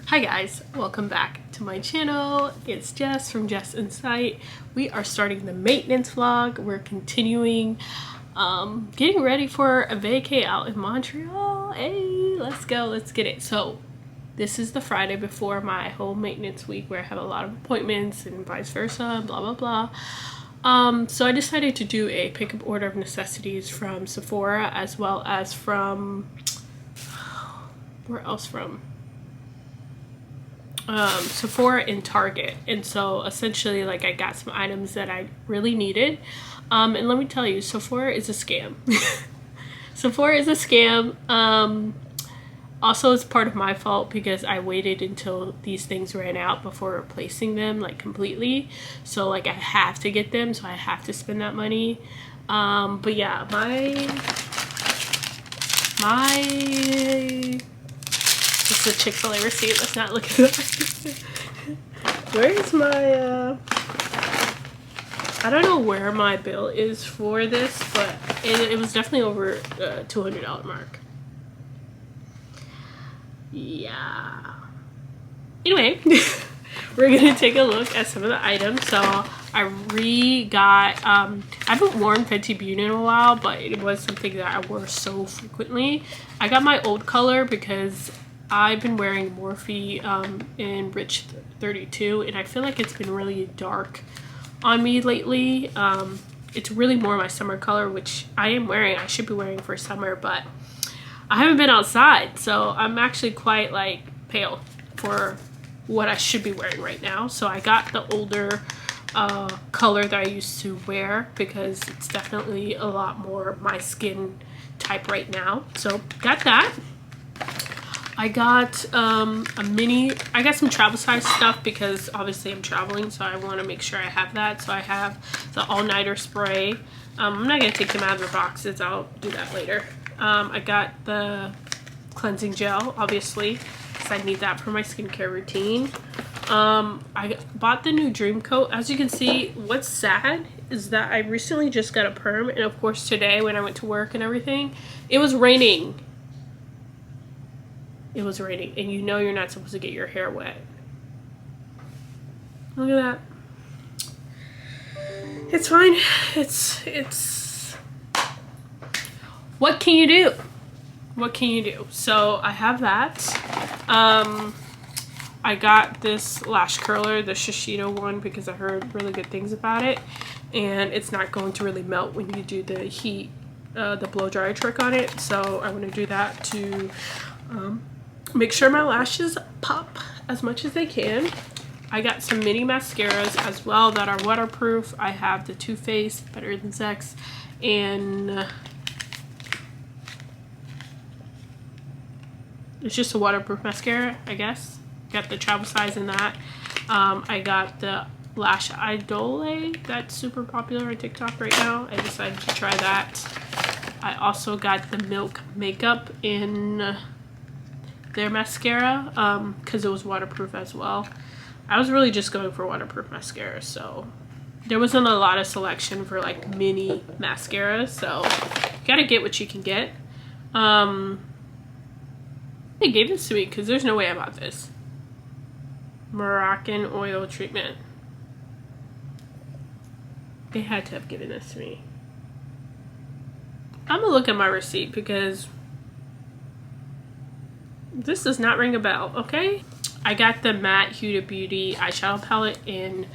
Hi guys, welcome back to my channel. It's Jess from Jess InSight. We are starting the maintenance vlog. We're continuing getting ready for a vacay out in Montreal. Hey, let's go, let's get it. So this is the Friday before my whole maintenance week where I have a lot of appointments and vice versa, blah blah blah. So I decided to do a pickup order of necessities from Sephora as well as from, where else from? Sephora and Target. And so essentially, like, I got some items that I really needed. And let me tell you, Sephora is a scam. Sephora is a scam. Also, it's part of my fault because I waited until these things ran out before replacing them, like, completely. So, like, I have to get them, so I have to spend that money. But yeah, it's a Chick-fil-A receipt. Let's not look at that. Where's my, I don't know where my bill is for this, but it was definitely over $200 mark. Yeah. Anyway, we're going to take a look at some of the items. So I got, I haven't worn Fenty Beauty in a while, but it was something that I wore so frequently. I got my old color because I've been wearing Morphe in Rich 32, and I feel like it's been really dark on me lately. It's really more my summer color, which I am wearing. I should be wearing for summer, but I haven't been outside, so I'm actually quite, like, pale for what I should be wearing right now. So I got the older color that I used to wear because it's definitely a lot more my skin type right now. So got that. I got I got some travel size stuff because obviously I'm traveling, so I want to make sure I have that. So I have the all-nighter spray. I'm not going to take them out of their boxes. I'll do that later. I got the cleansing gel, obviously, because I need that for my skincare routine. I bought the new Dream Coat. As you can see, what's sad is that I recently just got a perm, and of course today when I went to work and everything, it was raining. It was raining, and you know you're not supposed to get your hair wet. Look at that. It's fine. It's what can you do? What can you do? So I have that. I got this lash curler, the Shiseido one, because I heard really good things about it, and it's not going to really melt when you do the heat, the blow dryer trick on it. So I'm going to do that to make sure my lashes pop as much as they can. I got some mini mascaras as well that are waterproof. I have the Too Faced Better Than Sex, and it's just a waterproof mascara, I guess. Got the travel size in that. I got the Lash Idole that's super popular on TikTok right now. I decided to try that. I also got the Milk Makeup in their mascara because it was waterproof as well. I was really just going for waterproof mascara, so there wasn't a lot of selection for, like, mini mascaras, so you gotta get what you can get. They gave this to me because there's no way I bought this. Moroccan oil treatment. They had to have given this to me. I'm gonna look at my receipt because this does not ring a bell, okay? I got the matte Huda Beauty eyeshadow palette in,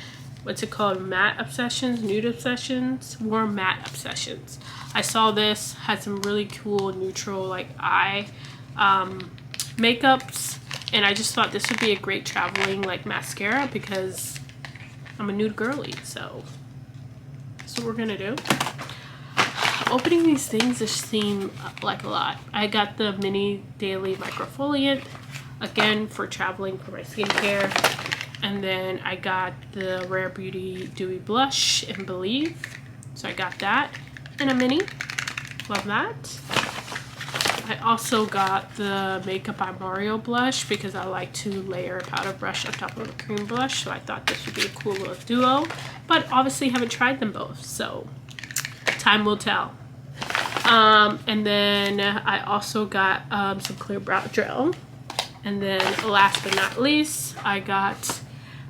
what's it called, Matte Obsessions, Nude Obsessions, Warm Matte Obsessions. I saw this, had some really cool neutral, like, eye makeups, and I just thought this would be a great traveling, like, mascara because I'm a nude girly, so that's what we're gonna do. Opening these things just seem like a lot. I got the mini daily microfoliant, again for traveling for my skincare, and then I got the Rare Beauty Dewy Blush in Believe, so I got that in a mini. Love that. I also got the Makeup by Mario blush because I like to layer a powder brush on top of a cream blush, so I thought this would be a cool little duo, but obviously haven't tried them both, so time will tell. And then I also got some clear brow gel. And then last but not least, I got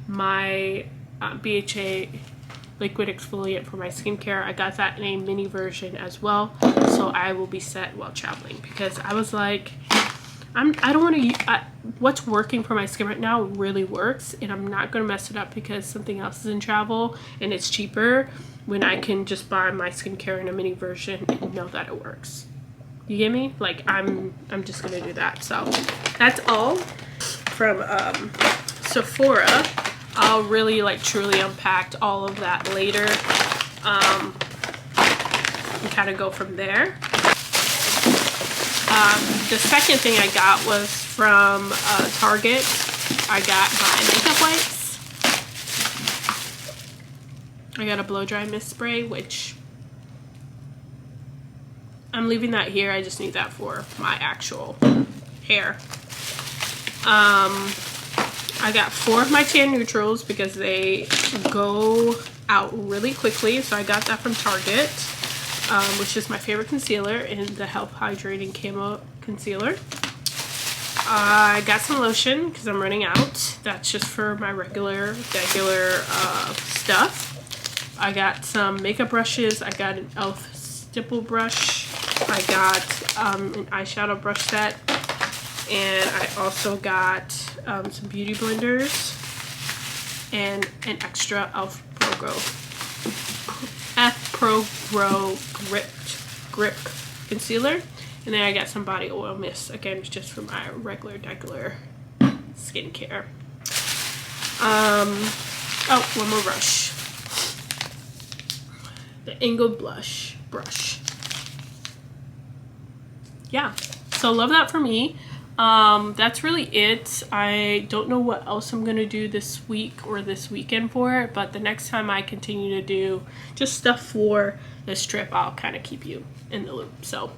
my BHA liquid exfoliant for my skincare. I got that in a mini version as well, so I will be set while traveling, because I was like, I don't want to, what's working for my skin right now really works, and I'm not going to mess it up because something else is in travel and it's cheaper, when I can just buy my skincare in a mini version and know that it works. You get me? Like, I'm just going to do that. So that's all from Sephora. I'll really like truly unpack all of that later, and kind of go from there. The second thing I got was from Target. I got my makeup wipes. I got a blow dry mist spray, which I'm leaving that here. I just need that for my actual hair. I got 4 of my tan neutrals because they go out really quickly. So I got that from Target, which is my favorite concealer in the Health Hydrating Camo Concealer. I got some lotion because I'm running out. That's just for my regular stuff. I got some makeup brushes. I got an e.l.f. stipple brush. I got an eyeshadow brush set. And I also got some beauty blenders and an extra e.l.f. Pro Grow Grip Concealer. And then I got some body oil mist, again, just for my regular skincare. Oh, one more brush. The Angle Blush brush. Yeah, so love that for me. That's really it. I don't know what else I'm gonna do this week or this weekend for it, but the next time I continue to do just stuff for this trip, I'll kind of keep you in the loop. So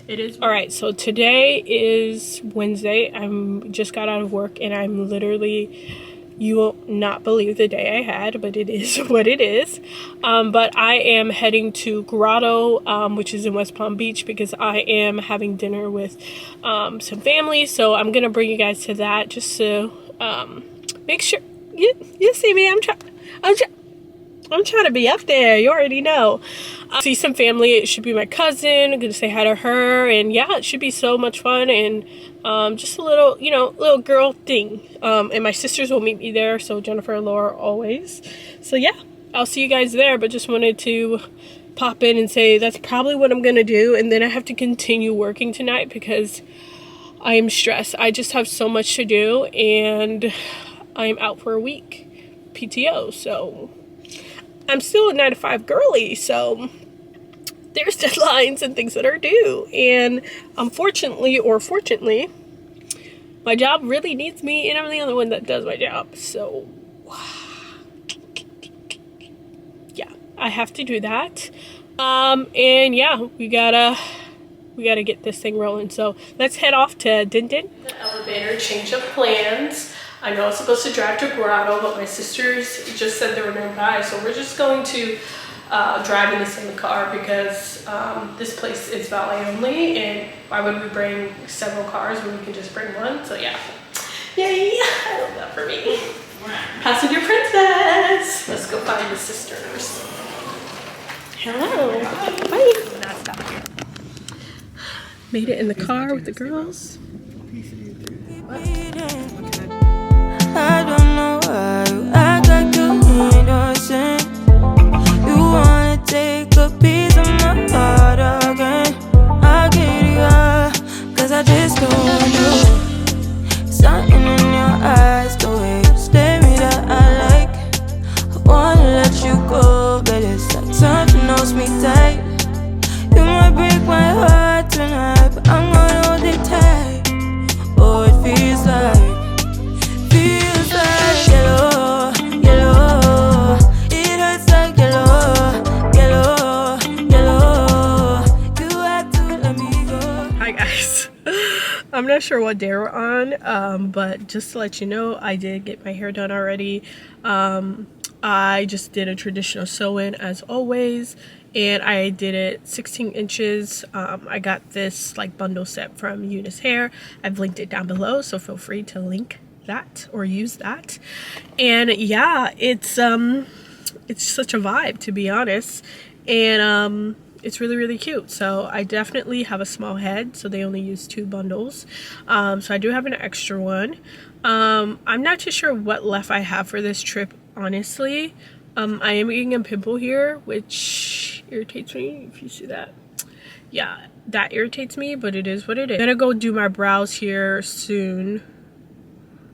it is. All right, so today is Wednesday. I'm just got out of work, and I'm literally, you will not believe the day I had, but it is what it is. But I am heading to Grotto, which is in West Palm Beach, because I am having dinner with some family. So I'm gonna bring you guys to that, just to make sure you see me. I'm trying to be up there. You already know. See some family. It should be my cousin. I'm gonna say hi to her, and yeah, it should be so much fun, and just a little, little girl thing. And my sisters will meet me there, so Jennifer and Laura always. So yeah, I'll see you guys there, but just wanted to pop in and say that's probably what I'm gonna do, and then I have to continue working tonight because I am stressed. I just have so much to do, and I am out for a week PTO, so I'm still a 9-to-5 girly, so there's deadlines and things that are due. And unfortunately, or fortunately, my job really needs me, and I'm the only one that does my job. So yeah, I have to do that. And yeah, we gotta get this thing rolling. So let's head off to Din Din. The elevator change of plans. I know I was supposed to drive to Grotto, but my sisters just said they were nearby, so we're just going to driving this in the car because this place is valet only, and why would we bring several cars when we can just bring one? So yeah, yay! I love that for me. Passenger princess. Let's go find the sisters. Hello. Bye. Made it in the car with the girls. I don't know why you act like you're innocent. You wanna take a piece of my heart again. I get it, yeah, 'cause I just don't know. Something in your eyes, the way you stare me that I like. I wanna let you go, but it's like something knows me tight. You might break my heart tonight, but I'm gonna hold it tight. Oh, it feels like yellow, yellow. It hurts like yellow, yellow, yellow. You had to let me go. Hi guys. I'm not sure what day we're on, but just to let you know, I did get my hair done already. I just did a traditional sew-in as always, and I did it 16 inches. I got this like bundle set from Eunice Hair. I've linked it down below, so feel free to link that or use that. And yeah, it's such a vibe, to be honest, and it's really, really cute. So I definitely have a small head, so they only use 2 bundles. So I do have an extra one. I'm not too sure what left I have for this trip, honestly. I am getting a pimple here, which irritates me, if you see that. Yeah, that irritates me, but it is what it is. I'm gonna go do my brows here soon.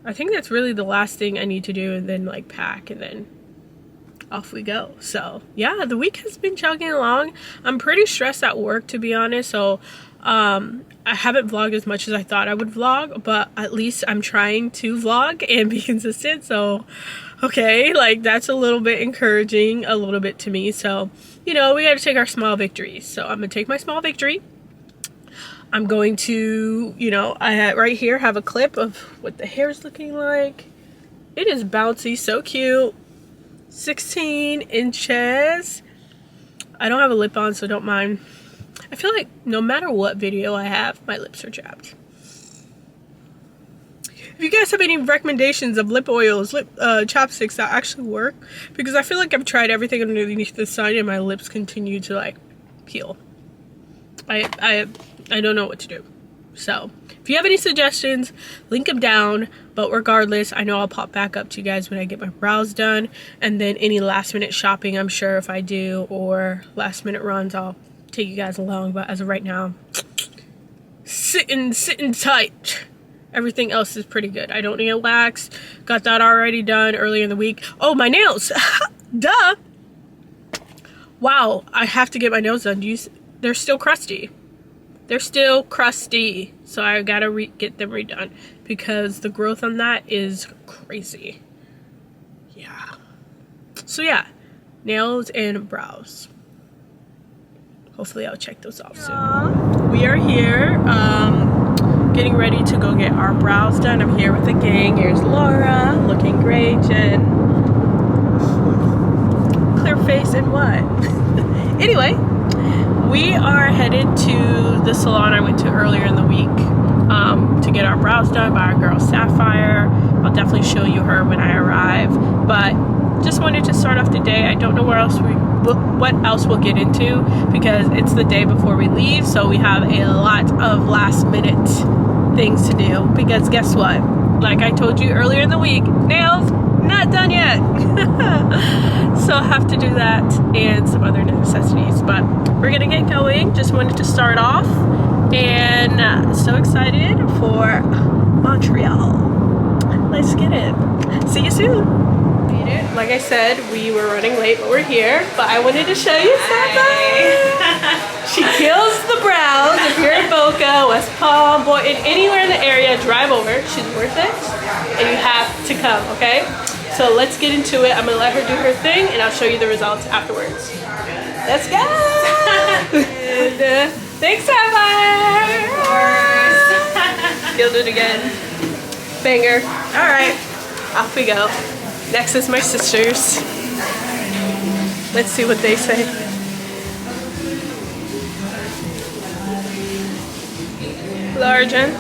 I think that's really the last thing I need to do, and then like pack, and then off we go. So yeah, the week has been chugging along. I'm pretty stressed at work, to be honest, so I haven't vlogged as much as I thought I would vlog, but at least I'm trying to vlog and be consistent. So okay, like that's a little bit encouraging, a little bit to me. So you know, we got to take our small victories. So I'm gonna take my small victory. I'm going to, you know, right here have a clip of what the hair is looking like. It is bouncy, so cute. 16 inches. I don't have a lip on, so don't mind. I feel like no matter what video I have, my lips are chapped. If you guys have any recommendations of lip oils, lip chapsticks that actually work, because I feel like I've tried everything underneath the sun and my lips continue to like peel. I don't know what to do. So if you have any suggestions, link them down. But regardless, I know I'll pop back up to you guys when I get my brows done, and then any last minute shopping, I'm sure if I do, or last minute runs, I'll take you guys along. But as of right now, sitting tight. Everything else is pretty good. I don't need a wax. Got that already done earlier in the week. Oh, my nails. Duh. Wow, I have to get my nails done. They're still crusty. They're still crusty, so I gotta get them redone because the growth on that is crazy. Yeah. So yeah, nails and brows. Hopefully I'll check those off soon. We are here, getting ready to go get our brows done. I'm here with the gang. Here's Laura, looking great. Jen, clear face and what? Anyway. We are headed to the salon I went to earlier in the week to get our brows done by our girl Sapphire. I'll definitely show you her when I arrive. But just wanted to start off the day. I don't know what else we'll get into because it's the day before we leave. So we have a lot of last minute things to do. Because guess what? Like I told you earlier in the week, nails not done yet. So I have to do that and some other necessities, but we're gonna get going. Just wanted to start off, and so excited for Montreal. Let's get it. See you soon. Like I said, we were running late, but we're here. But I wanted to show you something. She kills the brows. If you're in Boca, West Palm, Boynton, anywhere in the area, drive over. She's worth it, and you have to come, okay? So let's get into it. I'm gonna let her do her thing, and I'll show you the results afterwards. Let's go! And, thanks, Sapphire! Killed it again. Banger. All right, off we go. Next is my sisters. Let's see what they say. Laura, Jen.